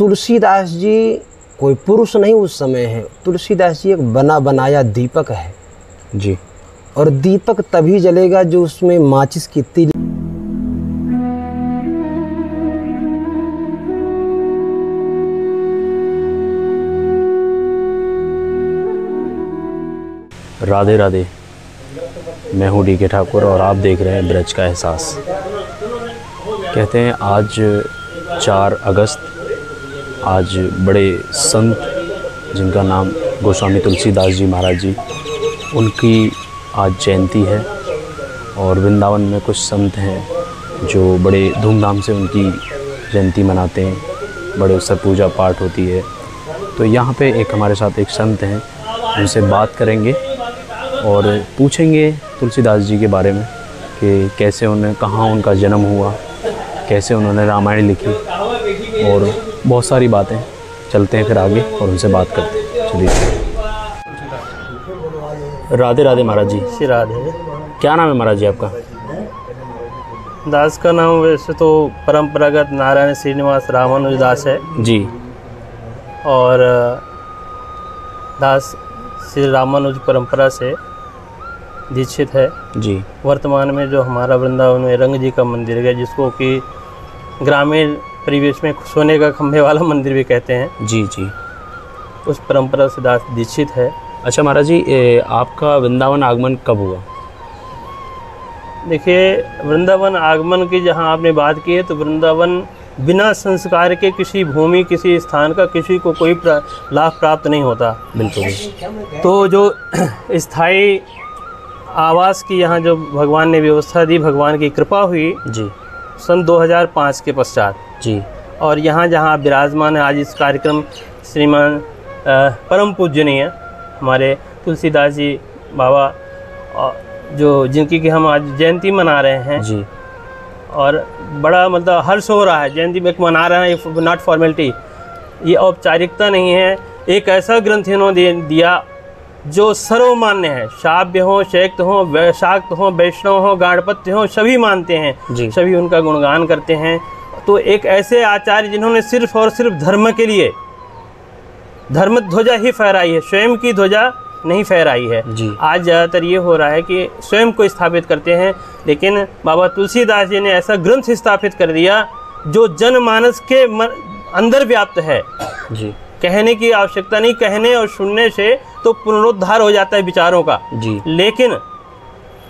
तुलसीदास जी कोई पुरुष नहीं उस समय है, तुलसीदास जी एक बना बनाया दीपक है जी। और दीपक तभी जलेगा जो उसमें माचिस की तिल। राधे राधे, मैं हूँ डी के ठाकुर और आप देख रहे हैं ब्रज का एहसास। कहते हैं आज 4 अगस्त, आज बड़े संत जिनका नाम गोस्वामी तुलसीदास जी महाराज जी, उनकी आज जयंती है। और वृंदावन में कुछ संत हैं जो बड़े धूमधाम से उनकी जयंती मनाते हैं, बड़े उससे पूजा पाठ होती है। तो यहाँ पे एक हमारे साथ एक संत हैं, उनसे बात करेंगे और पूछेंगे तुलसीदास जी के बारे में कि कैसे उन्हें, कहाँ उनका जन्म हुआ, कैसे उन्होंने रामायण लिखी और बहुत सारी बातें। चलते हैं फिर आगे और उनसे बात करते हैं। चलिए। राधे राधे महाराज जी। श्री राधे। क्या नाम है महाराज जी आपका? दास का नाम वैसे तो परंपरागत नारायण श्रीनिवास रामानुज दास है जी। और दास श्री रामानुज परंपरा से दीक्षित है जी। वर्तमान में जो हमारा वृंदावन में रंग जी का मंदिर है, जिसको कि ग्रामीण परिवेश में सोने का खंभे वाला मंदिर भी कहते हैं जी जी, उस परंपरा से दास दीक्षित है। अच्छा महाराज जी, आपका वृंदावन आगमन कब हुआ? देखिए, वृंदावन आगमन की जहाँ आपने बात की है, तो वृंदावन बिना संस्कार के किसी भूमि, किसी स्थान का किसी को कोई लाभ प्राप्त नहीं होता। बिल्कुल। तो जो स्थायी आवास की यहाँ जो भगवान ने व्यवस्था दी, भगवान की कृपा हुई जी सन 2005 के पश्चात जी। और यहाँ जहाँ विराजमान है आज इस कार्यक्रम श्रीमान परम पूजनीय हमारे तुलसीदास जी बाबा, जो जिनकी कि हम आज जयंती मना रहे हैं जी। और बड़ा मतलब हर्ष हो रहा है। जयंती में मना रहे हैं, नॉट फॉर्मेलिटी, ये औपचारिकता नहीं है। एक ऐसा ग्रंथ इन्होंने दिया जो सर्वमान्य है, शाव्य हो, शैक्त हो, शाक्त हो, वैष्णव हो, गाणपत्य हो, सभी मानते हैं जी। सभी उनका गुणगान करते हैं। तो एक ऐसे आचार्य जिन्होंने सिर्फ और सिर्फ धर्म के लिए धर्म ध्वजा ही फहराई है, स्वयं की ध्वजा नहीं फहराई है जी। आज ज़्यादातर ये हो रहा है कि स्वयं को स्थापित करते हैं, लेकिन बाबा तुलसीदास जी ने ऐसा ग्रंथ स्थापित कर दिया जो जनमानस के अंदर व्याप्त है जी। कहने की आवश्यकता नहीं, कहने और सुनने से तो पुनरुद्धार हो जाता है विचारों का जी। लेकिन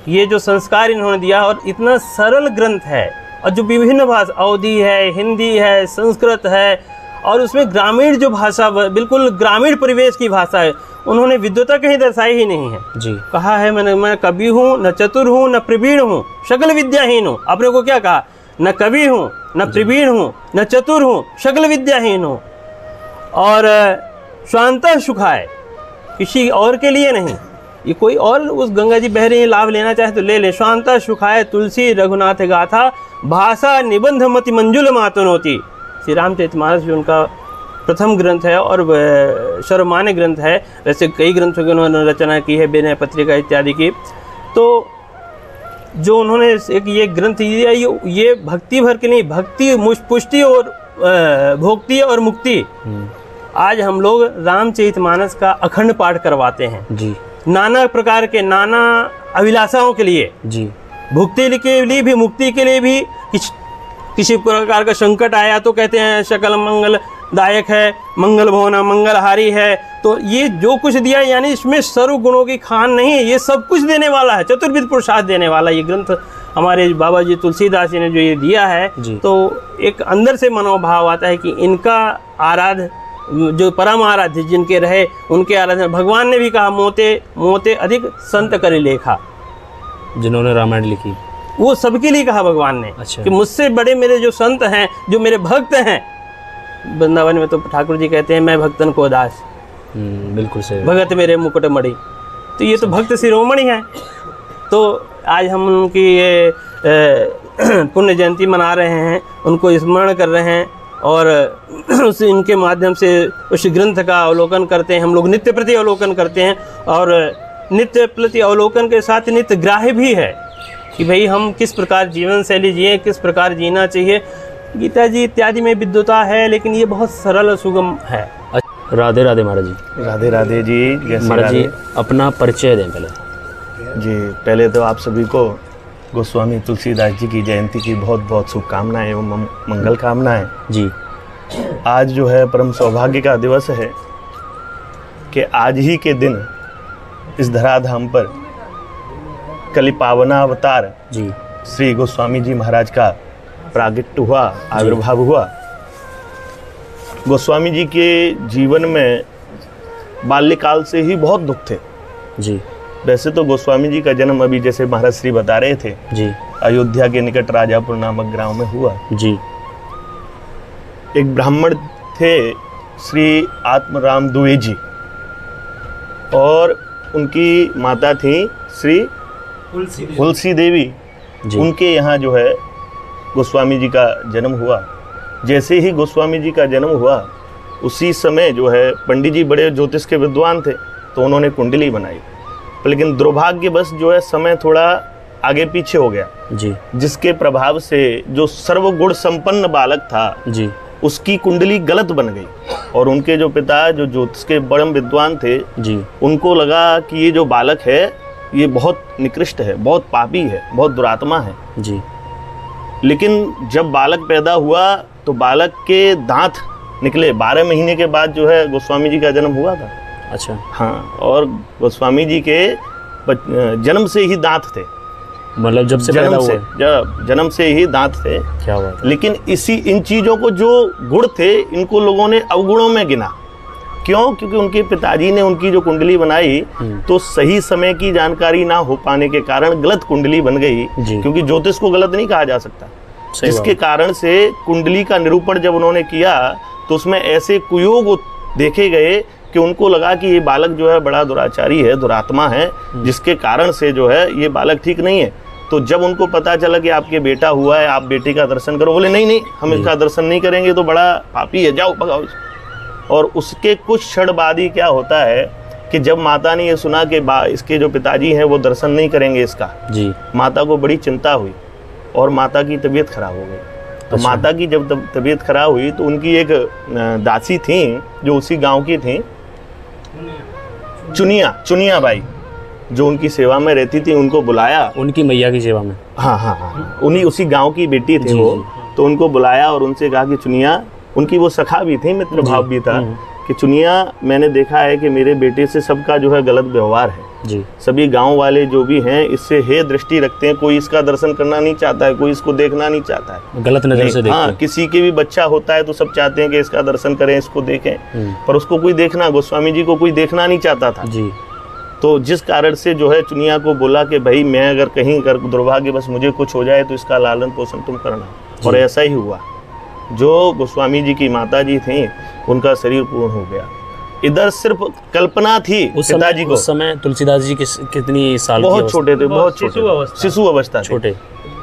ये जो संस्कार इन्होंने दिया, और इतना सरल ग्रंथ है, और जो विभिन्न भाषा, अवधी है, हिंदी है, संस्कृत है, और उसमें ग्रामीण जो भाषा, बिल्कुल ग्रामीण परिवेश की भाषा है, उन्होंने विद्वता कहीं दर्शाई ही नहीं है जी। कहा है मैं कवि हूँ, न चतुर हूँ, न प्रवीण हूँ, सकल विद्याहीन हूँ। आपने को क्या कहा? न कवि हूँ, न प्रवीण हूँ, न चतुर हूँ, सकल विद्याहीन हूँ, और स्वांतः सुखाय, किसी और के लिए नहीं। ये कोई और उस गंगा जी बह रही है, लाभ लेना चाहे तो ले ले। स्वांतः सुखाय तुलसी रघुनाथ गाथा, भाषा निबंध मति मंजुल मातनोती। श्री रामचरितमानस जो उनका प्रथम ग्रंथ है और सर्वमान्य ग्रंथ है। वैसे कई ग्रंथों की उन्होंने रचना की है, विनय पत्रिका इत्यादि की। तो जो उन्होंने एक ये ग्रंथ दिया, ये भक्ति भर के नहीं, भक्ति पुष्टि और भोक्ति और मुक्ति। आज हम लोग रामचरितमानस का अखंड पाठ करवाते हैं जी। नाना प्रकार के, नाना अभिलाषाओं के लिए जी, भुक्ति के लिए भी, मुक्ति के लिए भी। किसी प्रकार का संकट आया तो कहते हैं सकल मंगल दायक है, मंगल भवना मंगलहारी है। तो ये जो कुछ दिया, यानी इसमें सर्व गुणों की खान नहीं है, ये सब कुछ देने वाला है, चतुर्विध पुरुषार्थ देने वाला ये ग्रंथ हमारे बाबा जी तुलसीदास जी ने जो ये दिया है। तो एक अंदर से मनोभाव आता है कि इनका आराध्य, जो परम आराध्य जिनके रहे, उनके आराधना। भगवान ने भी कहा, मोते मोते अधिक संत करे लेखा, जिन्होंने रामायण लिखी, वो सबके लिए कहा भगवान ने। अच्छा। कि मुझसे बड़े मेरे जो संत हैं, जो मेरे भक्त हैं, वृंदावन में तो ठाकुर जी कहते हैं, मैं भक्तन को दास, बिल्कुल सही, भगत मेरे मुकुट मणि। तो ये तो भक्त शिरोमणि हैं। तो आज हम उनकी ये पुण्य जयंती मना रहे हैं, उनको स्मरण कर रहे हैं और उस इनके माध्यम से उस ग्रंथ का अवलोकन करते हैं। हम लोग नित्य प्रति अवलोकन करते हैं और नित्य प्रति अवलोकन के साथ नित्य ग्राह्य भी है कि भाई हम किस प्रकार जीवन शैली जिए, किस प्रकार जीना चाहिए। गीता जी इत्यादि में विद्वता है, लेकिन ये बहुत सरल और सुगम है। राधे राधे महाराज जी। राधे राधे जी। जैसे महाराज जी अपना परिचय दें पहले। जी, पहले तो आप सभी को गोस्वामी तुलसीदास जी की जयंती की बहुत बहुत शुभकामनाएं एवं मंगल कामनाएं। जी, आज जो है परम सौभाग्य का दिवस है कि आज ही के दिन इस धराधाम पर कलि पावनावतार जी, श्री गोस्वामी जी महाराज का प्रागट्य हुआ, आविर्भाव हुआ। गोस्वामी जी के जीवन में बाल्यकाल से ही बहुत दुख थे। जी, वैसे तो गोस्वामी जी का जन्म अभी जैसे महाराज श्री बता रहे थे जी, अयोध्या के निकट राजापुर नामक ग्राम में हुआ। जी, एक ब्राह्मण थे श्री आत्मराम दुबे जी, और उनकी माता थी श्री तुलसी देवी। जी, उनके यहाँ जो है गोस्वामी जी का जन्म हुआ। जैसे ही गोस्वामी जी का जन्म हुआ उसी समय जो है पंडित जी बड़े ज्योतिष के विद्वान थे, तो उन्होंने कुंडली बनाई। लेकिन दुर्भाग्यवश जो है समय थोड़ा आगे पीछे हो गया, जी, जिसके प्रभाव से जो सर्वगुण संपन्न बालक था जी, उसकी कुंडली गलत बन गई। और उनके जो पिता जो ज्योतिष के बड़े विद्वान थे, जी, उनको लगा कि ये जो बालक है ये बहुत निकृष्ट है, बहुत पापी है, बहुत दुरात्मा है। जी, लेकिन जब बालक पैदा हुआ तो बालक के दांत निकले। 12 महीने के बाद जो है गोस्वामी जी का जन्म हुआ था। अच्छा, हाँ, और गोस्वामी जी के जन्म से ही दांत थे। मतलब जब से पैदा हुआ जन्म से ही दांत थे। क्या हुआ? लेकिन इन चीज़ों को जो गुण थे इनको लोगों ने अवगुणों में गिना। क्यों? क्योंकि उनके पिताजी ने उनकी जो कुंडली बनाई तो सही समय की जानकारी ना हो पाने के कारण गलत कुंडली बन गई। क्योंकि ज्योतिष को गलत नहीं कहा जा सकता, जिसके कारण से कुंडली का निरूपण जब उन्होंने किया तो उसमें ऐसे कुयोग देखे गए कि उनको लगा कि ये बालक जो है बड़ा दुराचारी है, दुरात्मा है, जिसके कारण से जो है ये बालक ठीक नहीं है। तो जब उनको पता चला कि आपके बेटा हुआ है, आप बेटे का दर्शन करो, बोले नहीं नहीं, हम इसका दर्शन नहीं करेंगे, तो बड़ा पापी है, जाओ भगाओ। और उसके कुछ क्षण बाद ही क्या होता है कि जब माता ने ये सुना कि इसके जो पिताजी हैं वो दर्शन नहीं करेंगे इसका, जी, माता को बड़ी चिंता हुई और माता की तबीयत खराब हो गई। तो अच्छा। माता की जब तबीयत खराब हुई तो उनकी एक दासी थी जो उसी गांव की थी, चुनिया बाई, जो उनकी सेवा में रहती थी, उनको बुलाया। उनकी मैया की सेवा में? हाँ हाँ हाँ, उन्हीं उसी गांव की बेटी थी वो। तो उनको बुलाया और उनसे कहा कि चुनिया, उनकी वो सखा भी थी, मित्र भाव भी था, कि चुनिया, मैंने देखा है कि मेरे बेटे से सबका जो है गलत व्यवहार है जी। सभी गांव वाले जो भी हैं इससे हे दृष्टि रखते हैं, कोई इसका दर्शन करना नहीं चाहता है, कोई इसको देखना नहीं चाहता है, गलत नजर से देखते हैं। हाँ, किसी के भी बच्चा होता है तो सब चाहते हैं कि इसका दर्शन करें, इसको देखें, पर उसको कोई देखना, गोस्वामी जी को कोई देखना नहीं चाहता था जी। तो जिस कारण से जो है चुनिया को बोला कि भाई मैं अगर कहीं दुर्भाग्य बस मुझे कुछ हो जाए तो इसका लालन पोषण तुम करना। और ऐसा ही हुआ। जो गोस्वामी जी की माता जी थी उनका शरीर पूर्ण हो गया। इधर सिर्फ कल्पना थी पिताजी को। उस समय तुलसीदास जी कितनी साल? बहुत छोटे थे, बहुत छोटे, शिशु अवस्था छोटे।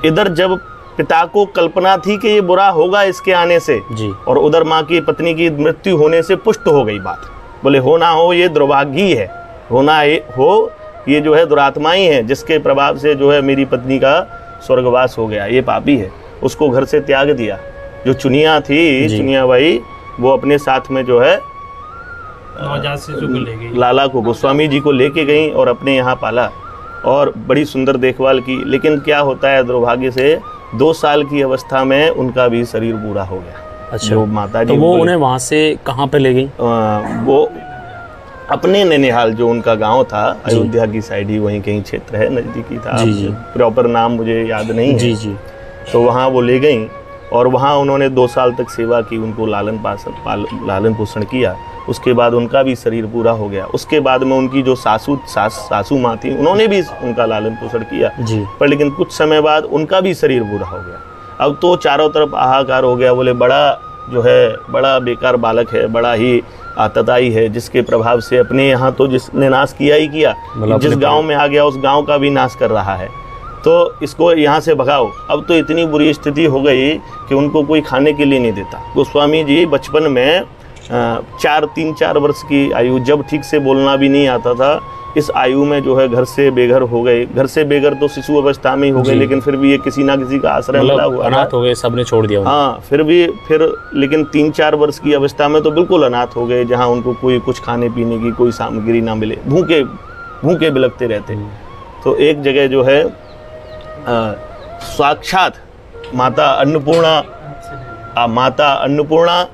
इधर जब पिता को कल्पना थी कि ये बुरा होगा इसके आने से जी, और उधर माँ की पत्नी की मृत्यु होने से पुष्ट हो गई बात। बोले हो ना हो ये दुर्भाग्य ही है, होना हो ये जो है दुरात्मा ही है, जिसके प्रभाव से जो है मेरी पत्नी का स्वर्गवास हो गया, ये पापी है। उसको घर से त्याग दिया। जो चुनिया थी, चुनिया बाई, वो अपने साथ में जो है लाला को, गोस्वामी जी को लेके गई और अपने यहाँ पाला और बड़ी सुंदर देखभाल की। लेकिन क्या होता है दुर्भाग्य से 2 साल की अवस्था में उनका भी शरीर पूरा हो गया। अच्छा, वो माता जी, तो वो उन्हें वहाँ से कहाँ पे ले गई? वो अपने नैनीहाल, जो उनका गांव था अयोध्या की साइड ही, वहीं कहीं क्षेत्र है, नजदीकी था, प्रॉपर नाम मुझे याद नहीं है जी जी। तो वहाँ वो ले गई और वहाँ उन्होंने 2 साल तक सेवा की, उनको लालन पोषण किया। उसके बाद उनका भी शरीर पूरा हो गया। उसके बाद में उनकी जो सासू माँ थी, उन्होंने भी उनका लालन पोषण किया जी। पर लेकिन कुछ समय बाद उनका भी शरीर पूरा हो गया। अब तो चारों तरफ हाहाकार हो गया। बोले बड़ा जो है बड़ा बेकार बालक है, बड़ा ही आतताई है, जिसके प्रभाव से अपने यहाँ तो जिसने नाश किया ही किया, जिस गाँव में आ गया उस गाँव का भी नाश कर रहा है, तो इसको यहाँ से भगाओ। अब तो इतनी बुरी स्थिति हो गई कि उनको कोई खाने के लिए नहीं देता। गोस्वामी जी बचपन में 3-4 वर्ष की आयु, जब ठीक से बोलना भी नहीं आता था, इस आयु में जो है घर से बेघर हो गए। घर से बेघर तो शिशु अवस्था में ही हो गए, लेकिन फिर भी ये किसी ना किसी का आश्रय मिला हुआ, अनाथ हो गए, सबने छोड़ दिया उन्हें। हाँ, फिर लेकिन 3-4 वर्ष की अवस्था में तो बिल्कुल अनाथ हो गए, जहाँ उनको कोई कुछ खाने पीने की कोई सामग्री ना मिले, भूखे बिलखते रहते। तो एक जगह जो है साक्षात माता अन्नपूर्णा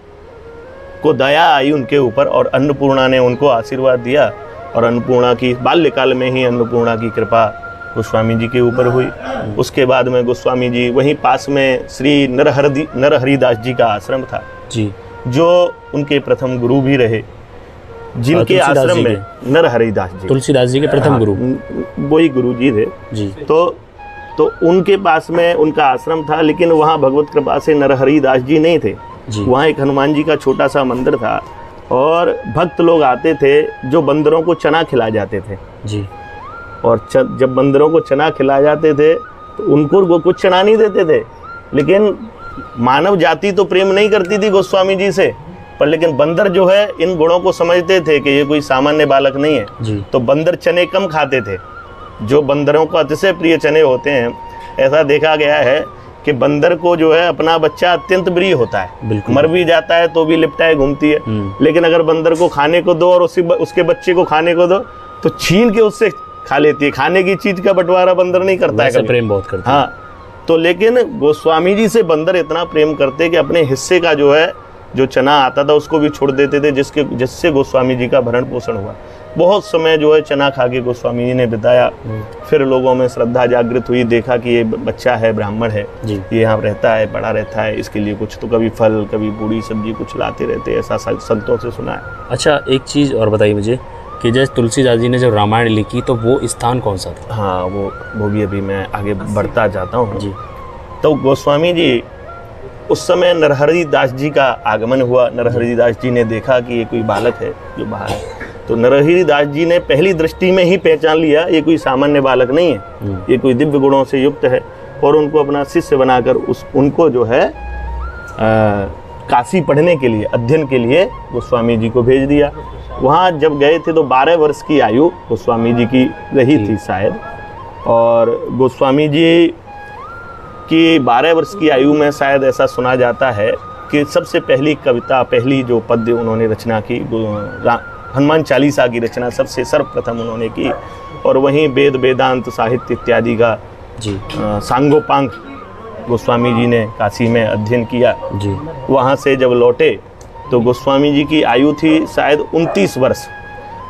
को दया आई उनके ऊपर, और अन्नपूर्णा ने उनको आशीर्वाद दिया, और अन्नपूर्णा की बाल्यकाल में ही अन्नपूर्णा की कृपा गोस्वामी जी के ऊपर हुई। उसके बाद में गोस्वामी जी वहीं पास में श्री नरहरिदास जी का आश्रम था जी, जो उनके प्रथम गुरु भी रहे, जिनके आश्रम में नरहरिदास जी, तुलसीदास जी के प्रथम गुरु, वही गुरु जी थे जी। तो उनके पास में उनका आश्रम था, लेकिन वहाँ भगवत कृपा से नरहरिदास जी नहीं थे। वहाँ एक हनुमान जी का छोटा सा मंदिर था, और भक्त लोग आते थे जो बंदरों को चना खिला जाते थे जी। और जब बंदरों को चना खिला जाते थे तो उनको वो कुछ चना नहीं देते थे, लेकिन मानव जाति तो प्रेम नहीं करती थी गोस्वामी जी से, पर लेकिन बंदर जो है इन गुणों को समझते थे कि ये कोई सामान्य बालक नहीं है जी। तो बंदर चने कम खाते थे, जो बंदरों को अतिशय प्रिय चने होते हैं। ऐसा देखा गया है कि बंदर को जो है अपना बच्चा अत्यंत प्रिय होता है, मर भी जाता है तो भी लिपटाए घूमती है, लेकिन अगर बंदर को खाने को दो और उसके बच्चे को खाने को दो तो छीन के उससे खा लेती है। खाने की चीज का बंटवारा बंदर नहीं करता है, प्रेम बहुत करता है। हाँ, तो लेकिन गोस्वामी जी से बंदर इतना प्रेम करते कि अपने हिस्से का जो चना आता था उसको भी छोड़ देते थे, जिससे गोस्वामी जी का भरण पोषण हुआ। बहुत समय जो है चना खा के गोस्वामी जी ने बिताया। फिर लोगों में श्रद्धा जागृत हुई, देखा कि ये बच्चा है, ब्राह्मण है, ये यहाँ रहता है, पड़ा रहता है, इसके लिए कुछ तो कभी फल कभी पूरी सब्जी कुछ लाते रहते, ऐसा संतों से सुना है। अच्छा, एक चीज़ और बताइए मुझे कि जैसे तुलसीदास जी ने जब रामायण लिखी तो वो स्थान कौन सा था? हाँ, वो भी अभी मैं आगे बढ़ता जाता हूँ जी। तो गोस्वामी जी उस समय नरहरिदास जी का आगमन हुआ। नरहरिदास जी ने देखा कि ये कोई बालक है जो बाहर है, तो नरहरिदास जी ने पहली दृष्टि में ही पहचान लिया ये कोई सामान्य बालक नहीं है, ये कोई दिव्य गुणों से युक्त है, और उनको अपना शिष्य बनाकर उनको जो है काशी पढ़ने के लिए, अध्ययन के लिए गोस्वामी जी को भेज दिया। वहाँ जब गए थे तो 12 वर्ष की आयु गोस्वामी जी की रही थी शायद, और गोस्वामी जी कि 12 वर्ष की आयु में शायद ऐसा सुना जाता है कि सबसे पहली कविता, पहली जो पद्य उन्होंने रचना की, हनुमान चालीसा की रचना सबसे सर्वप्रथम उन्होंने की, और वहीं वेद वेदांत साहित्य इत्यादि का जी सांगोपांग गोस्वामी जी ने काशी में अध्ययन किया जी। वहाँ से जब लौटे तो गोस्वामी जी की आयु थी शायद 29 वर्ष,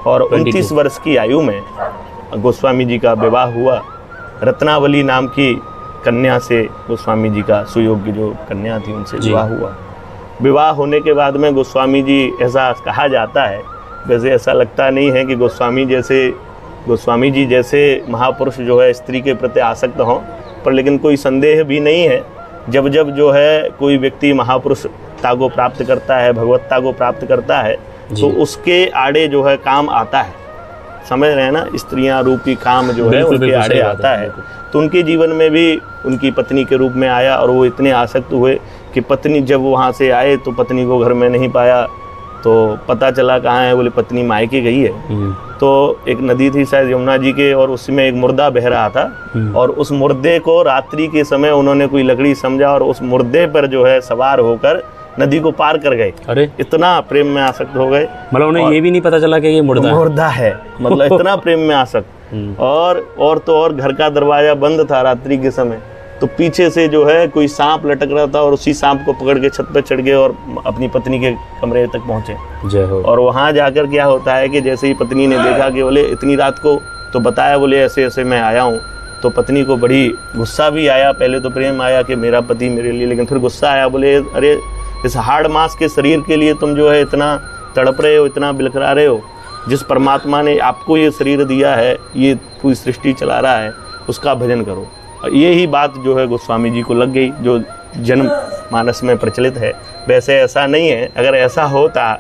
और 29 वर्ष की आयु में गोस्वामी जी का विवाह हुआ। रत्नावली नाम की कन्या से गोस्वामी जी का, सुयोग्य जो कन्या थी, उनसे विवाह हुआ। विवाह होने के बाद में गोस्वामी जी, ऐसा कहा जाता है, वैसे ऐसा लगता नहीं है कि गोस्वामी जी जैसे महापुरुष जो है स्त्री के प्रति आसक्त हों, पर लेकिन कोई संदेह भी नहीं है, जब जब जो है कोई व्यक्ति महापुरुषता को प्राप्त करता है, भगवत्ता को प्राप्त करता है, तो उसके आड़े जो है काम आता है। समझ रहे हैं ना, स्त्रियां रूपी काम जो है उनके आड़े आता है। तो उनके जीवन में भी उनकी पत्नी के रूप में आया, और वो इतने आसक्त हुए कि पत्नी जब वहाँ से आए तो पत्नी को घर में नहीं पाया, तो पता चला कहाँ है, बोले पत्नी मायके गई है। तो एक नदी थी शायद यमुना जी के, और उसमें एक मुर्दा बह रहा था, और उस मुर्दे को रात्रि के समय उन्होंने कोई लकड़ी समझा और उस मुर्दे पर जो है सवार होकर नदी को पार कर गए। अरे, इतना प्रेम में आसक्त हो गए, मतलब उन्हें ये भी नहीं पता चला कि ये मुर्दा है, मतलब इतना प्रेम में आसक्त। और तो और घर का दरवाजा बंद था रात्रि के समय, तो पीछे से जो है कोई सांप लटक रहा था, और उसी सांप को पकड़ के छत पर चढ़ गए और अपनी पत्नी के कमरे तक पहुंचे। जय हो। और वहां जाकर क्या होता है कि जैसे ही पत्नी ने देखा कि बोले इतनी रात को, तो बताया बोले ऐसे ऐसे मैं आया हूँ, तो पत्नी को बड़ी गुस्सा भी आया। पहले तो प्रेम आया कि मेरा पति मेरे लिए, लेकिन फिर गुस्सा आया, बोले अरे इस हाड़ मांस के शरीर के लिए तुम जो है इतना तड़प रहे हो, इतना बिलखरा रहे हो। जिस परमात्मा ने आपको ये शरीर दिया है, ये पूरी सृष्टि चला रहा है, उसका भजन करो। और ये ही बात जो है गोस्वामी जी को लग गई, जो जन्म मानस में प्रचलित है। वैसे ऐसा नहीं है, अगर ऐसा होता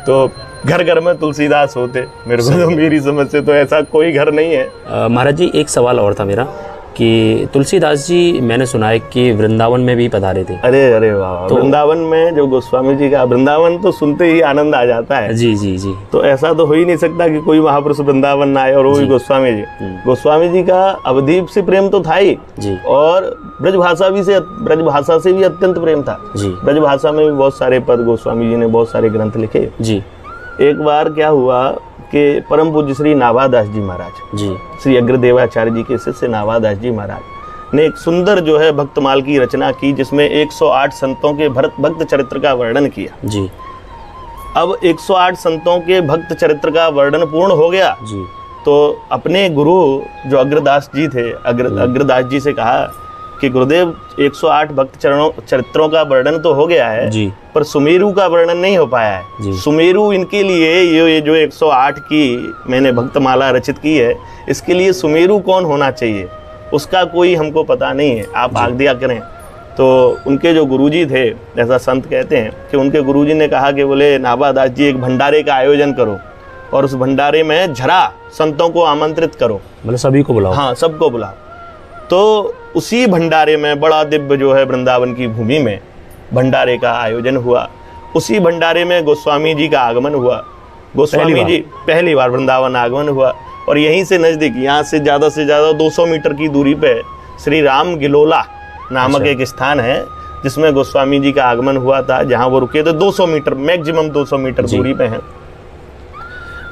तो घर घर में तुलसीदास होते। मेरे को तो, मेरी समझ से तो ऐसा कोई घर नहीं है। महाराज जी, एक सवाल और था मेरा कि तुलसीदास जी मैंने सुना है कि वृंदावन में भी पधारे थे। अरे अरे वाह, वृंदावन में जो गोस्वामी जी का, वृंदावन तो सुनते ही आनंद आ जाता है। जी जी जी। तो ऐसा तो हो ही नहीं सकता कि कोई महापुरुष वृंदावन ना आए और वो भी गोस्वामी जी। गोस्वामी जी का अवधि से प्रेम तो था ही जी, और ब्रजभाषा से भी अत्यंत प्रेम था जी। ब्रजभाषा में भी बहुत सारे पद गोस्वामी जी ने बहुत सारे ग्रंथ लिखे जी। एक बार क्या हुआ कि परम पूज्य श्री नाभादास जी महाराज जी, श्री अग्रदेवाचार्य जी के शिष्य नाभादास जी महाराज ने एक सुंदर जो है भक्तमाल की रचना की, जिसमें 108 संतों के भक्त चरित्र का वर्णन किया जी। अब 108 संतों के भक्त चरित्र का वर्णन पूर्ण हो गया जी। तो अपने गुरु जो अग्रदास जी थे, अग्रदास जी से कहा कि गुरुदेव 108 भक्त चरित्रों का वर्णन तो हो गया है जी, पर सुमेरु का वर्णन नहीं हो पाया है। जी। सुमेरु इनके लिए ये जो 108 की मैंने भक्तमाला रचित की है, इसके लिए सुमेरु कौन होना चाहिए उसका कोई हमको पता नहीं है, आप आज्ञा करें। तो उनके जो गुरुजी थे, ऐसा संत कहते हैं कि उनके गुरुजी ने कहा कि बोले नाभादास जी एक भंडारे का आयोजन करो और उस भंडारे में झरा संतों को आमंत्रित करो, मतलब सभी को बुलाओ। हाँ, सबको बुलाओ। तो उसी भंडारे में बड़ा दिव्य जो है वृंदावन की भूमि में भंडारे का आयोजन हुआ। उसी भंडारे में गोस्वामी जी का आगमन हुआ। गोस्वामी जी पहली बार वृंदावन आगमन हुआ और यहीं से नजदीक, यहाँ से ज़्यादा 200 मीटर की दूरी पे श्री राम गिलोला नामक एक स्थान है जिसमें गोस्वामी जी का आगमन हुआ था, जहाँ वो रुके थे 200 मीटर, मैक्सिमम 200 मीटर दूरी पे है।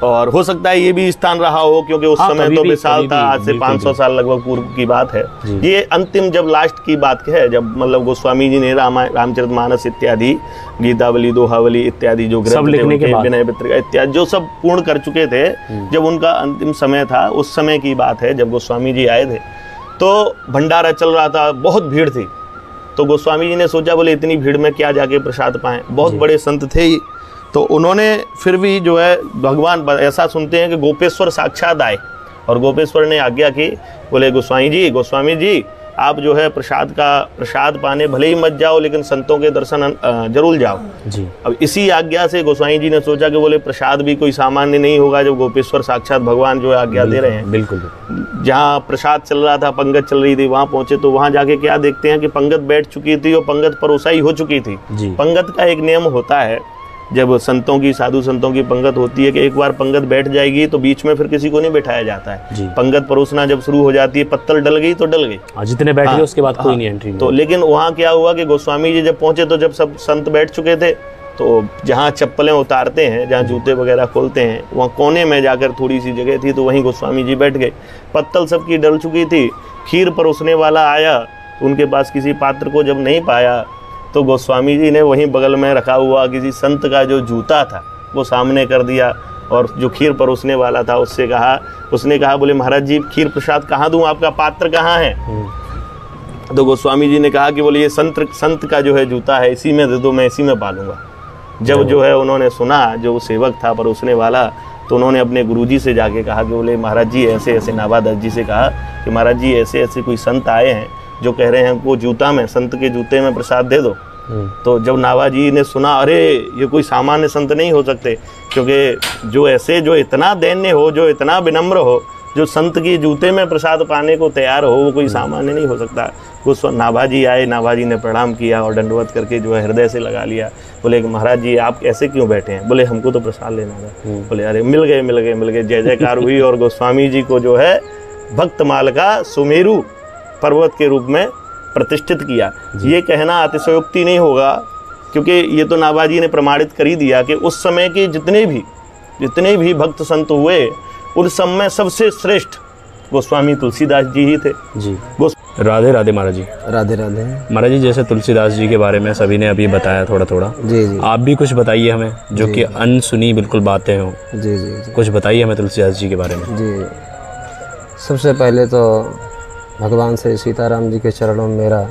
और हो सकता है ये भी स्थान रहा हो क्योंकि उस समय तो विशाल था, आज से 500 साल लगभग पूर्व की बात है। ये अंतिम जब लास्ट की बात है, जब मतलब गोस्वामी जी ने रामचरितमानस इत्यादि, गीतावली, दोहावली इत्यादि जो ग्रंथ थे, विनय पत्रिका इत्यादि जो सब पूर्ण कर चुके थे, जब उनका अंतिम समय था, उस समय की बात है जब गोस्वामी जी आए थे। तो भंडारा चल रहा था, बहुत भीड़ थी। तो गोस्वामी जी ने सोचा बोले इतनी भीड़ में क्या जाके प्रसाद पाएं, बहुत बड़े संत थे ही। तो उन्होंने फिर भी जो है भगवान, ऐसा सुनते हैं कि गोपेश्वर साक्षात आए और गोपेश्वर ने आज्ञा की, बोले गोस्वामी जी आप जो है प्रसाद पाने भले ही मत जाओ लेकिन संतों के दर्शन जरूर जाओ जी। अब इसी आज्ञा से गोस्वामी जी ने सोचा कि बोले प्रसाद भी कोई सामान्य नहीं होगा जब गोपेश्वर साक्षात भगवान जो है आज्ञा दे रहे हैं। बिल्कुल। जहाँ प्रसाद चल रहा था, पंगत चल रही थी, वहाँ पहुंचे तो वहाँ जाके क्या देखते हैं कि पंगत बैठ चुकी थी और पंगत परोसाई हो चुकी थी। पंगत का एक नियम होता है, जब संतों की, साधु संतों की पंगत होती है कि एक बार पंगत बैठ जाएगी तो बीच में फिर किसी को नहीं बैठाया जाता है। पंगत परोसना जब शुरू हो जाती है, पत्तल डल गई तो डल गई, जितने बैठ गए उसके बाद कोई नहीं एंट्री। तो लेकिन वहाँ क्या हुआ कि गोस्वामी जी जब पहुंचे तो जब सब संत बैठ चुके थे, तो जहाँ चप्पलें उतारते हैं, जहाँ जूते वगैरह खोलते हैं, वहाँ कोने में जाकर थोड़ी सी जगह थी, तो वहीं गोस्वामी जी बैठ गए। पत्तल सबकी डल चुकी थी। खीर परोसने वाला आया, उनके पास किसी पात्र को जब नहीं पाया तो गोस्वामी जी ने वहीं बगल में रखा हुआ किसी संत का जो जूता था वो सामने कर दिया और जो खीर परोसने वाला था उससे कहा, उसने कहा बोले महाराज जी खीर प्रसाद कहाँ दूँ, आपका पात्र कहाँ है? तो गोस्वामी जी ने कहा कि बोले ये संत का जो है जूता है, इसी में दे दो, मैं इसी में पालूंगा। जब जो है उन्होंने सुना, जो सेवक था परोसने वाला, तो उन्होंने अपने गुरुजी से जाके कहा कि बोले महाराज जी ऐसे ऐसे, नाभादास जी से कहा कि महाराज जी ऐसे ऐसे कोई संत आए हैं जो कह रहे हैं वो जूता में, संत के जूते में प्रसाद दे दो। तो जब नाभा जी ने सुना, अरे ये कोई सामान्य संत नहीं हो सकते, क्योंकि जो इतना दैन्य हो, जो इतना विनम्र हो, जो संत के जूते में प्रसाद पाने को तैयार हो, वो कोई सामान्य नहीं हो सकता। उस नाभा जी आए, नाभा जी ने प्रणाम किया और दंडवत करके जो है हृदय से लगा लिया। बोले कि महाराज जी आप ऐसे क्यों बैठे हैं? बोले हमको तो प्रसाद लेना था। बोले अरे मिल गए, जय जयकार हुई और गोस्वामी जी को जो है भक्तमाल का सुमेरु पर्वत के रूप में प्रतिष्ठित किया। ये कहना अतिशयोक्ति नहीं होगा, क्योंकि ये तो नाभा जी ने प्रमाणित कर ही दिया कि उस समय के जितने भी भक्त संत हुए, उन सब में सबसे श्रेष्ठ गोस्वामी तुलसीदास जी ही थे जी। राधे राधे महाराज जी। राधे राधे महाराज जी। जैसे तुलसीदास जी के बारे में सभी ने अभी बताया थोड़ा थोड़ा, जी, आप भी कुछ बताइए हमें, जो कि अनसुनी बिल्कुल बातें हों। जी, कुछ बताइए हमें तुलसीदास जी के बारे में। जी, सबसे पहले तो भगवान श्री सीताराम जी के चरणों में मेरा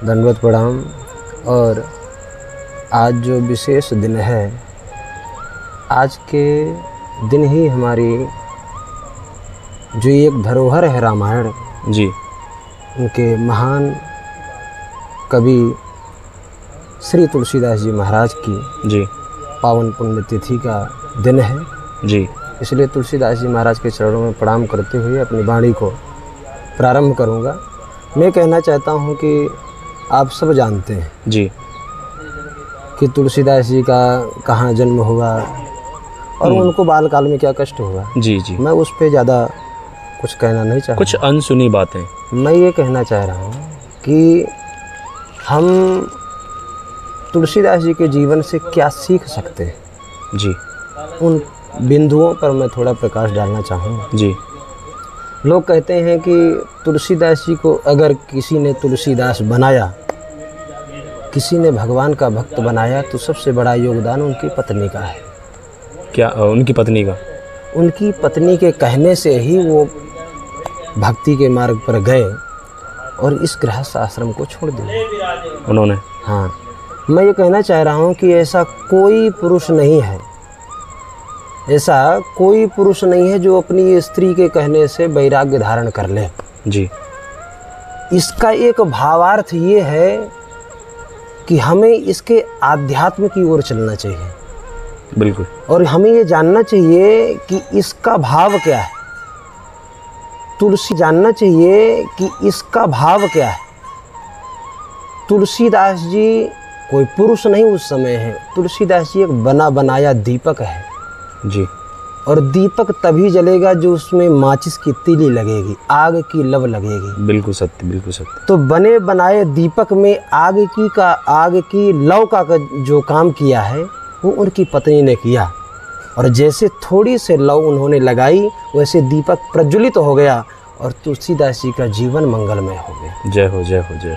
दंडवत प्रणाम। और आज जो विशेष दिन है, आज के दिन ही हमारी जो एक धरोहर है रामायण जी, उनके महान कवि श्री तुलसीदास जी महाराज की जी पावन पुण्यतिथि का दिन है जी। इसलिए तुलसीदास जी महाराज के चरणों में प्रणाम करते हुए अपनी वाणी को प्रारंभ करूंगा। मैं कहना चाहता हूं कि आप सब जानते हैं जी कि तुलसीदास जी का कहाँ जन्म हुआ और उनको बालकाल में क्या कष्ट हुआ। जी जी, मैं उस पर ज़्यादा कुछ कहना नहीं चाहता। कुछ अनसुनी बातें। मैं ये कहना चाह रहा हूँ कि हम तुलसीदास जी के जीवन से क्या सीख सकते हैं, जी उन बिंदुओं पर मैं थोड़ा प्रकाश डालना चाहूँगा। जी लोग कहते हैं कि तुलसीदास जी को अगर किसी ने तुलसीदास बनाया, किसी ने भगवान का भक्त बनाया, तो सबसे बड़ा योगदान उनकी पत्नी का है। क्या उनकी पत्नी का? उनकी पत्नी के कहने से ही वो भक्ति के मार्ग पर गए और इस गृहस्थ आश्रम को छोड़ दिया उन्होंने। हाँ, मैं ये कहना चाह रहा हूँ कि ऐसा कोई पुरुष नहीं है, ऐसा कोई पुरुष नहीं है जो अपनी स्त्री के कहने से वैराग्य धारण कर ले। जी, इसका एक भावार्थ ये है कि हमें इसके आध्यात्म की ओर चलना चाहिए, बिल्कुल। और हमें ये जानना चाहिए कि इसका भाव क्या है। तुलसी जानना चाहिए कि इसका भाव क्या है। तुलसीदास जी कोई पुरुष नहीं उस समय है, तुलसीदास जी एक बना बनाया दीपक है। जी, और दीपक तभी जलेगा जो उसमें माचिस की तीली लगेगी, आग की लव लगेगी। बिल्कुल सत्य, बिल्कुल सत्य। तो बने बनाए दीपक में आग की लव का जो काम किया है वो उनकी पत्नी ने किया, और जैसे थोड़ी से लव उन्होंने लगाई वैसे दीपक प्रज्वलित हो गया और तुलसीदास जी का जीवन मंगलमय हो गया। जय हो, जय हो, जय हो।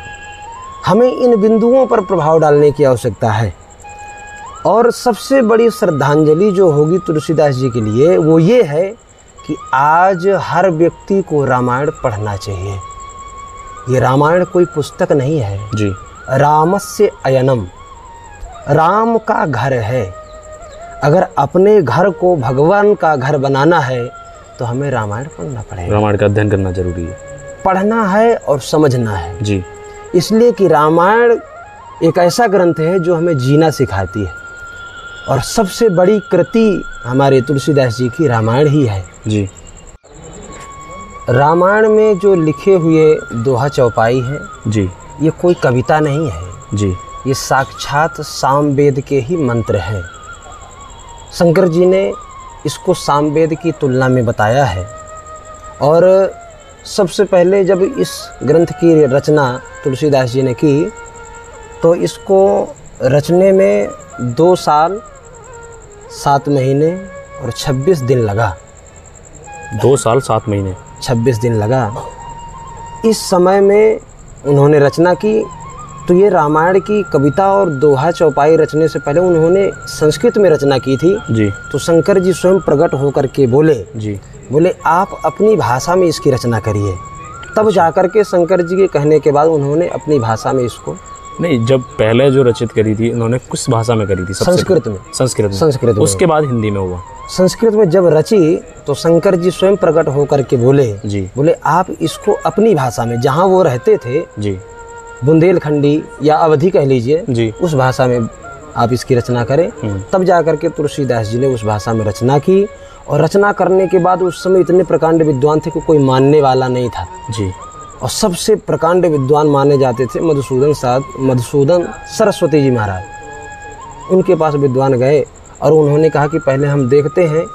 हमें इन बिंदुओं पर प्रभाव डालने की आवश्यकता है। और सबसे बड़ी श्रद्धांजलि जो होगी तुलसीदास जी के लिए वो ये है कि आज हर व्यक्ति को रामायण पढ़ना चाहिए। ये रामायण कोई पुस्तक नहीं है जी, रामस्य अयनम, राम का घर है। अगर अपने घर को भगवान का घर बनाना है तो हमें रामायण पढ़ना पड़ेगा। रामायण का अध्ययन करना जरूरी है, पढ़ना है और समझना है। जी, इसलिए कि रामायण एक ऐसा ग्रंथ है जो हमें जीना सिखाती है, और सबसे बड़ी कृति हमारे तुलसीदास जी की रामायण ही है। जी, रामायण में जो लिखे हुए दोहा चौपाई है जी, ये कोई कविता नहीं है, जी, ये साक्षात सामवेद के ही मंत्र हैं। शंकर जी ने इसको सामवेद की तुलना में बताया है। और सबसे पहले जब इस ग्रंथ की रचना तुलसीदास जी ने की तो इसको रचने में 2 साल 7 महीने और 26 दिन लगा। 2 साल 7 महीने 26 दिन लगा। इस समय में उन्होंने रचना की। तो ये रामायण की कविता और दोहा चौपाई रचने से पहले उन्होंने संस्कृत में रचना की थी। जी, तो शंकर जी स्वयं प्रकट होकर के जी, बोले आप अपनी भाषा में इसकी रचना करिए। तब जाकर के शंकर जी के कहने के बाद उन्होंने अपनी भाषा में इसको, नहीं, जब पहले जो रचित करी थी उन्होंने किस भाषा में करी थी? संस्कृत में। संस्कृत में। उसके बाद हिंदी में हुआ। संस्कृत में जब रची तो शंकर जी स्वयं प्रकट होकर के बोले आप इसको अपनी भाषा में, जहाँ वो रहते थे जी, बुंदेलखंडी या अवधि कह लीजिए जी, उस भाषा में आप इसकी रचना करें। तब जाकर के तुलसीदास जी ने उस भाषा में रचना की। और रचना करने के बाद उस समय इतने प्रकांड विद्वान थे कि कोई मानने वाला नहीं था जी, और सबसे प्रकांड विद्वान माने जाते थे मधुसूदन सरस्वती जी महाराज। उनके पास विद्वान गए और उन्होंने कहा कि पहले हम देखते हैं।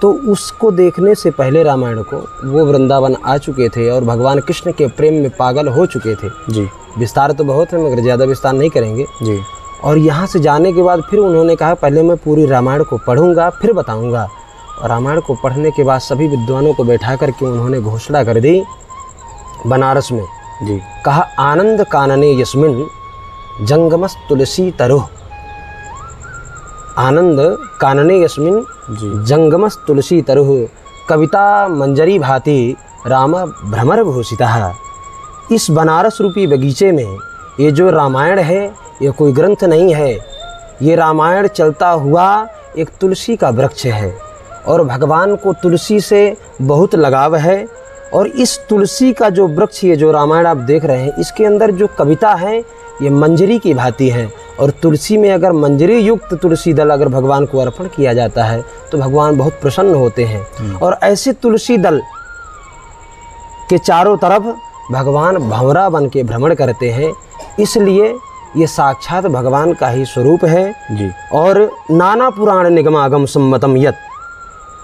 तो उसको देखने से पहले रामायण को वो वृंदावन आ चुके थे और भगवान कृष्ण के प्रेम में पागल हो चुके थे। जी, विस्तार तो बहुत है मगर ज़्यादा विस्तार नहीं करेंगे जी। और यहाँ से जाने के बाद फिर उन्होंने कहा पहले मैं पूरी रामायण को पढ़ूंगा फिर बताऊंगा। और रामायण को पढ़ने के बाद सभी विद्वानों को बैठा करके उन्होंने घोषणा कर दी बनारस में। जी, कहा आनंद कानने यस्मिन जंगमस तुलसी तरुः, आनंद कानने यस्मिन जंगमस तुलसी तरुः, कविता मंजरी भांति राम भ्रमर भूषिता। इस बनारस रूपी बगीचे में ये जो रामायण है ये कोई ग्रंथ नहीं है, ये रामायण चलता हुआ एक तुलसी का वृक्ष है और भगवान को तुलसी से बहुत लगाव है। और इस तुलसी का जो वृक्ष ये जो रामायण आप देख रहे हैं इसके अंदर जो कविता है ये मंजरी की भांति है। और तुलसी में अगर मंजरी युक्त तुलसी दल अगर भगवान को अर्पण किया जाता है तो भगवान बहुत प्रसन्न होते हैं। और ऐसे तुलसी दल के चारों तरफ भगवान भंवरा बन के भ्रमण करते हैं, इसलिए ये साक्षात भगवान का ही स्वरूप है जी। और नाना पुराण निगमागम सम्मतम यत,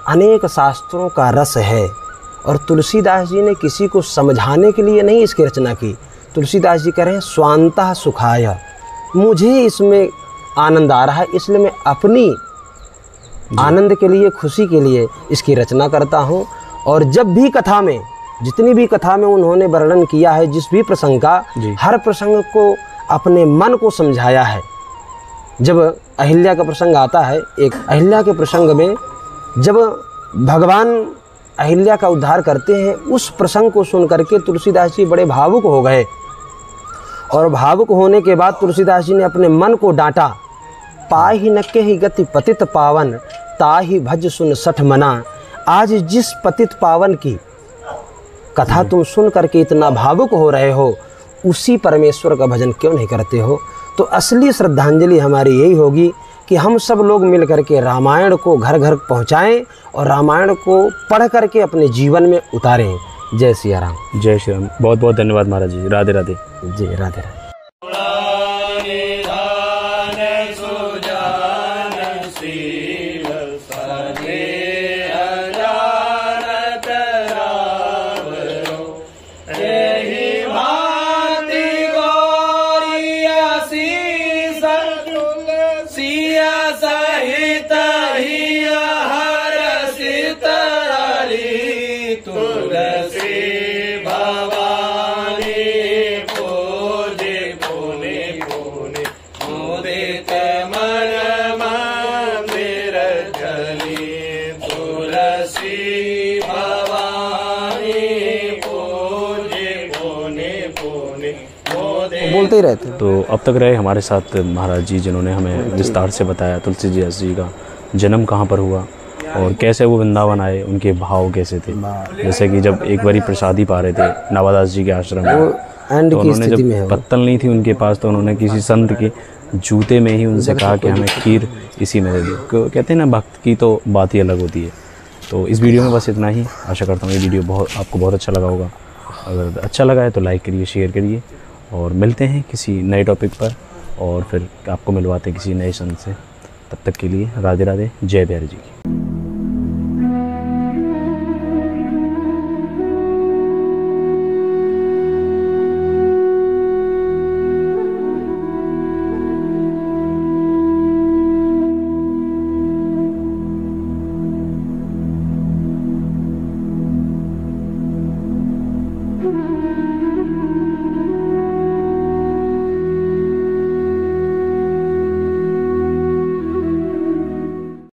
अनेक शास्त्रों का रस है। और तुलसीदास जी ने किसी को समझाने के लिए नहीं इसकी रचना की। तुलसीदास जी कह रहे हैं स्वांतः सुखाय, मुझे इसमें आनंद आ रहा है, इसलिए मैं अपनी आनंद के लिए, खुशी के लिए इसकी रचना करता हूँ। और जब भी कथा में, जितनी भी कथा में उन्होंने वर्णन किया है जिस भी प्रसंग का, हर प्रसंग को अपने मन को समझाया है। जब अहिल्या का प्रसंग आता है, एक अहिल्या के प्रसंग में जब भगवान अहिल्या का उद्धार करते हैं, उस प्रसंग को सुन करके तुलसीदास जी बड़े भावुक हो गए। और भावुक होने के बाद तुलसीदास जी ने अपने मन को डांटा। पाहि नक्के ही गति पतित पावन, ताहि भज सुन सठ मना। आज जिस पतित पावन की कथा तुम सुन करके इतना भावुक हो रहे हो, उसी परमेश्वर का भजन क्यों नहीं करते हो? तो असली श्रद्धांजलि हमारी यही होगी कि हम सब लोग मिल करके रामायण को घर घर पहुंचाएं और रामायण को पढ़ करके अपने जीवन में उतारें। जय सिया राम। जय श्री राम। बहुत बहुत धन्यवाद महाराज जी। राधे राधे। जी राधे राधे। बोलते ही रहते हैं। तो अब तक रहे हमारे साथ महाराज जी, जिन्होंने हमें विस्तार से बताया तुलसीदास जी का जन्म कहाँ पर हुआ और कैसे वो वृंदावन आए, उनके भाव कैसे थे। जैसे कि जब एक बारी प्रसादी पा रहे थे नवादास जी के आश्रम में, तो उन्होंने जब पत्तल नहीं थी उनके पास, तो उन्होंने किसी संत के जूते में ही उनसे कहा कि हमें खीर इसी में दे दो। कहते हैं ना, भक्त की तो बात ही अलग होती है। तो इस वीडियो में बस इतना ही। आशा करता हूँ ये वीडियो आपको बहुत अच्छा लगा होगा। अगर अच्छा लगा है तो लाइक करिए, शेयर करिए और मिलते हैं किसी नए टॉपिक पर, और फिर आपको मिलवाते हैं किसी नए संत से। तब तक के लिए राधे राधे। जय बिहारी जी की।